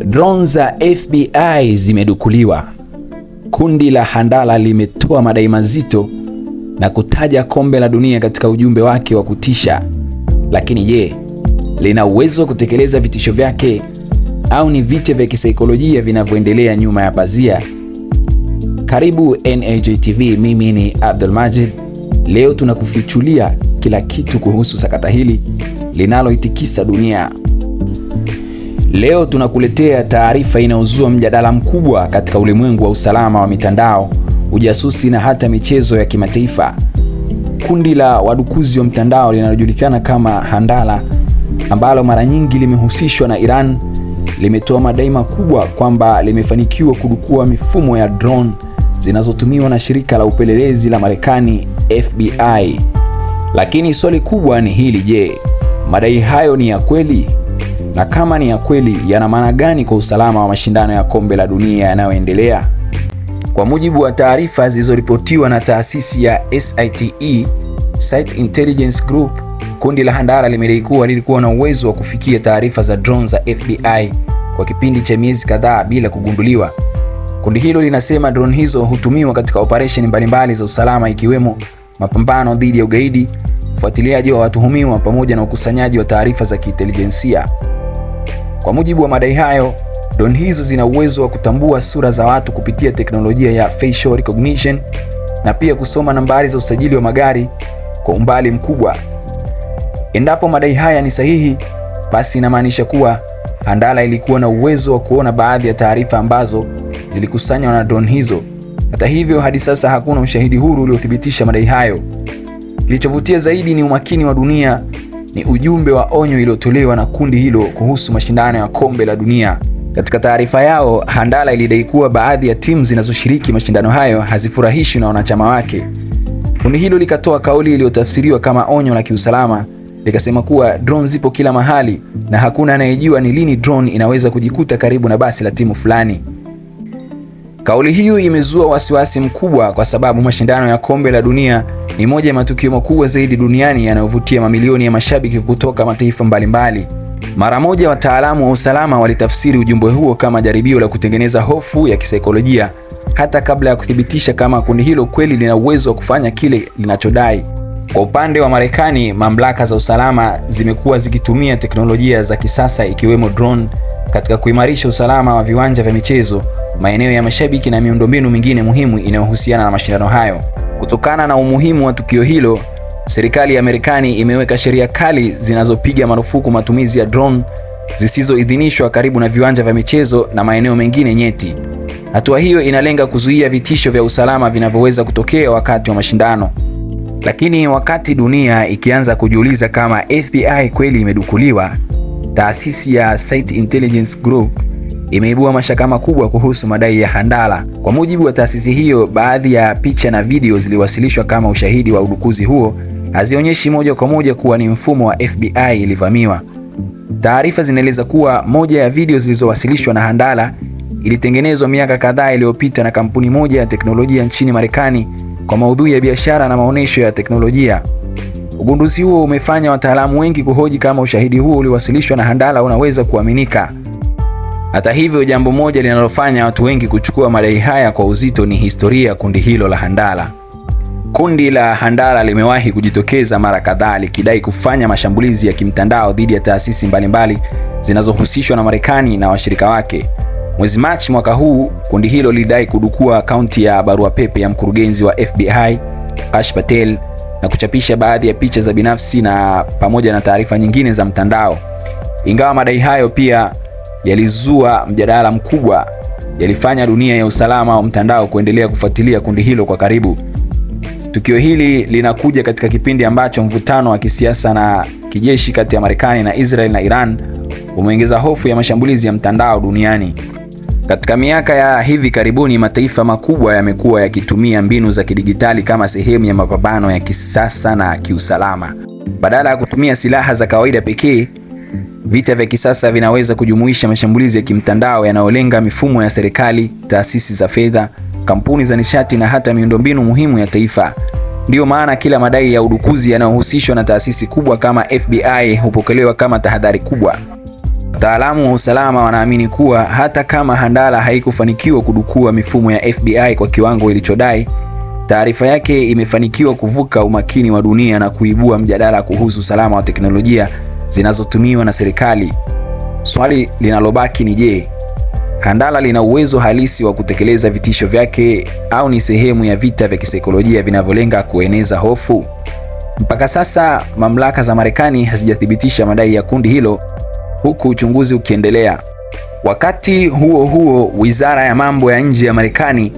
Drone za FBI zimedukuliwa. Kundi la Handala limetoa madai mazito na kutaja kombe la dunia katika ujumbe wake wa kutisha. Lakini je, lina uwezo wa kutekeleza vitisho vyake au ni vita vya kisaikolojia vinavyoendelea nyuma ya pazia? Karibu NAJ TV, mimi ni Abdul Majid. Leo tunakufichulia kila kitu kuhusu sakata hili linaloitikisa dunia. Leo tunakuletea taarifa inayozua mjadala mkubwa katika ulimwengu wa usalama wa mitandao, ujasusi na hata michezo ya kimataifa. Kundi la wadukuzi wa mtandao linalojulikana kama Handala, ambalo mara nyingi limehusishwa na Iran, limetoa madai makubwa kwamba limefanikiwa kudukua mifumo ya drone zinazotumiwa na shirika la upelelezi la Marekani FBI. Lakini swali kubwa ni hili: je, madai hayo ni ya kweli? Na kama ni ya kweli, yana maana gani kwa usalama wa mashindano ya kombe la dunia yanayoendelea? Kwa mujibu wa taarifa zilizoripotiwa na taasisi ya SITE, Site Intelligence Group, kundi la Handala limedai kuwa lilikuwa na uwezo wa kufikia taarifa za drone za FBI kwa kipindi cha miezi kadhaa bila kugunduliwa. Kundi hilo linasema drone hizo hutumiwa katika operesheni mbalimbali za usalama, ikiwemo mapambano dhidi ya ugaidi, ufuatiliaji wa watuhumiwa pamoja na ukusanyaji wa taarifa za kiintelijensia. Kwa mujibu wa madai hayo, drone hizo zina uwezo wa kutambua sura za watu kupitia teknolojia ya facial recognition na pia kusoma nambari za usajili wa magari kwa umbali mkubwa. Endapo madai haya ni sahihi, basi inamaanisha kuwa Handala ilikuwa na uwezo wa kuona baadhi ya taarifa ambazo zilikusanywa na drone hizo. Hata hivyo, hadi sasa hakuna ushahidi huru uliothibitisha madai hayo. Kilichovutia zaidi ni umakini wa dunia, ni ujumbe wa onyo uliotolewa na kundi hilo kuhusu mashindano ya kombe la dunia. Katika taarifa yao, Handala ilidai kuwa baadhi ya timu zinazoshiriki mashindano hayo hazifurahishwi na wanachama wake. Kundi hilo likatoa kauli iliyotafsiriwa kama onyo la kiusalama, likasema kuwa drone zipo kila mahali na hakuna anayejua ni lini drone inaweza kujikuta karibu na basi la timu fulani. Kauli hiyo imezua wasiwasi mkubwa kwa sababu mashindano ya kombe la dunia ni moja ya matukio makubwa zaidi duniani yanayovutia mamilioni ya mashabiki kutoka mataifa mbalimbali. Mara moja wataalamu wa usalama walitafsiri ujumbe huo kama jaribio la kutengeneza hofu ya kisaikolojia, hata kabla ya kuthibitisha kama kundi hilo kweli lina uwezo wa kufanya kile linachodai. Kwa upande wa Marekani, mamlaka za usalama zimekuwa zikitumia teknolojia za kisasa ikiwemo drone katika kuimarisha usalama wa viwanja vya michezo, maeneo ya mashabiki na miundombinu mingine muhimu inayohusiana na mashindano hayo. Kutokana na umuhimu wa tukio hilo, serikali ya Marekani imeweka sheria kali zinazopiga marufuku matumizi ya drone zisizoidhinishwa karibu na viwanja vya michezo na maeneo mengine nyeti. Hatua hiyo inalenga kuzuia vitisho vya usalama vinavyoweza kutokea wakati wa mashindano. Lakini wakati dunia ikianza kujiuliza kama FBI kweli imedukuliwa, taasisi ya Site Intelligence Group imeibua mashaka makubwa kuhusu madai ya Handala. Kwa mujibu wa taasisi hiyo, baadhi ya picha na video ziliwasilishwa kama ushahidi wa udukuzi huo hazionyeshi moja kwa moja kuwa ni mfumo wa FBI ilivamiwa. Taarifa zinaeleza kuwa moja ya video zilizowasilishwa na Handala ilitengenezwa miaka kadhaa iliyopita na kampuni moja ya teknolojia nchini Marekani kwa maudhui ya biashara na maonesho ya teknolojia. Ugunduzi huo umefanya wataalamu wengi kuhoji kama ushahidi huo uliwasilishwa na Handala unaweza kuaminika. Hata hivyo, jambo moja linalofanya watu wengi kuchukua madai haya kwa uzito ni historia ya kundi hilo la Handala. Kundi la Handala limewahi kujitokeza mara kadhaa likidai kufanya mashambulizi ya kimtandao dhidi ya taasisi mbalimbali zinazohusishwa na Marekani na washirika wake. Mwezi Machi mwaka huu, kundi hilo lilidai kudukua akaunti ya barua pepe ya mkurugenzi wa FBI, Ash Patel, na kuchapisha baadhi ya picha za binafsi na pamoja na taarifa nyingine za mtandao. Ingawa madai hayo pia yalizua mjadala mkubwa, yalifanya dunia ya usalama wa mtandao kuendelea kufuatilia kundi hilo kwa karibu. Tukio hili linakuja katika kipindi ambacho mvutano wa kisiasa na kijeshi kati ya Marekani na Israel na Iran umeongeza hofu ya mashambulizi ya mtandao duniani. Katika miaka ya hivi karibuni, mataifa makubwa yamekuwa yakitumia mbinu za kidigitali kama sehemu ya mapambano ya kisasa na kiusalama. Badala ya kutumia silaha za kawaida pekee, vita vya kisasa vinaweza kujumuisha mashambulizi ya kimtandao yanayolenga mifumo ya serikali, taasisi za fedha, kampuni za nishati na hata miundombinu muhimu ya taifa. Ndiyo maana kila madai ya udukuzi yanayohusishwa na taasisi kubwa kama FBI hupokelewa kama tahadhari kubwa. Wataalamu wa usalama wanaamini kuwa hata kama Handala haikufanikiwa kudukua mifumo ya FBI kwa kiwango ilichodai, taarifa yake imefanikiwa kuvuka umakini wa dunia na kuibua mjadala kuhusu usalama wa teknolojia zinazotumiwa na serikali. Swali linalobaki ni je, Handala lina uwezo halisi wa kutekeleza vitisho vyake au ni sehemu ya vita vya kisaikolojia vinavyolenga kueneza hofu? Mpaka sasa mamlaka za Marekani hazijathibitisha madai ya kundi hilo, huku uchunguzi ukiendelea. Wakati huo huo, Wizara ya Mambo ya Nje ya Marekani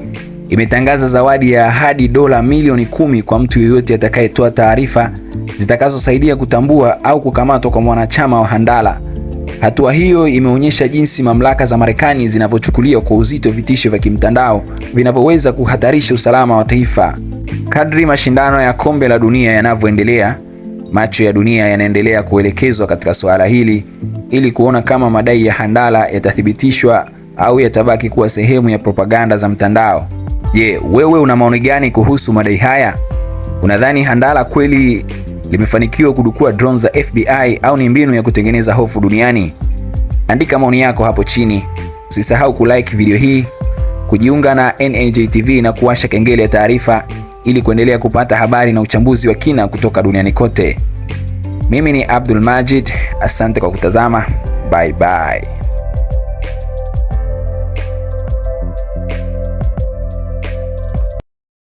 imetangaza zawadi ya hadi dola milioni 10 kwa mtu yeyote atakayetoa taarifa zitakazosaidia kutambua au kukamatwa kwa mwanachama wa Handala. Hatua hiyo imeonyesha jinsi mamlaka za Marekani zinavyochukulia kwa uzito vitisho vya kimtandao vinavyoweza kuhatarisha usalama wa taifa. Kadri mashindano ya Kombe la Dunia yanavyoendelea, macho ya dunia yanaendelea kuelekezwa katika suala hili ili kuona kama madai ya Handala yatathibitishwa au yatabaki kuwa sehemu ya propaganda za mtandao. Je, wewe una maoni gani kuhusu madai haya? Unadhani Handala kweli limefanikiwa kudukua drones za FBI au ni mbinu ya kutengeneza hofu duniani? Andika maoni yako hapo chini. Usisahau kulike video hii, kujiunga na NAJ TV na kuwasha kengele ya taarifa ili kuendelea kupata habari na uchambuzi wa kina kutoka duniani kote. Mimi ni Abdul Majid, asante kwa kutazama. Bye bye.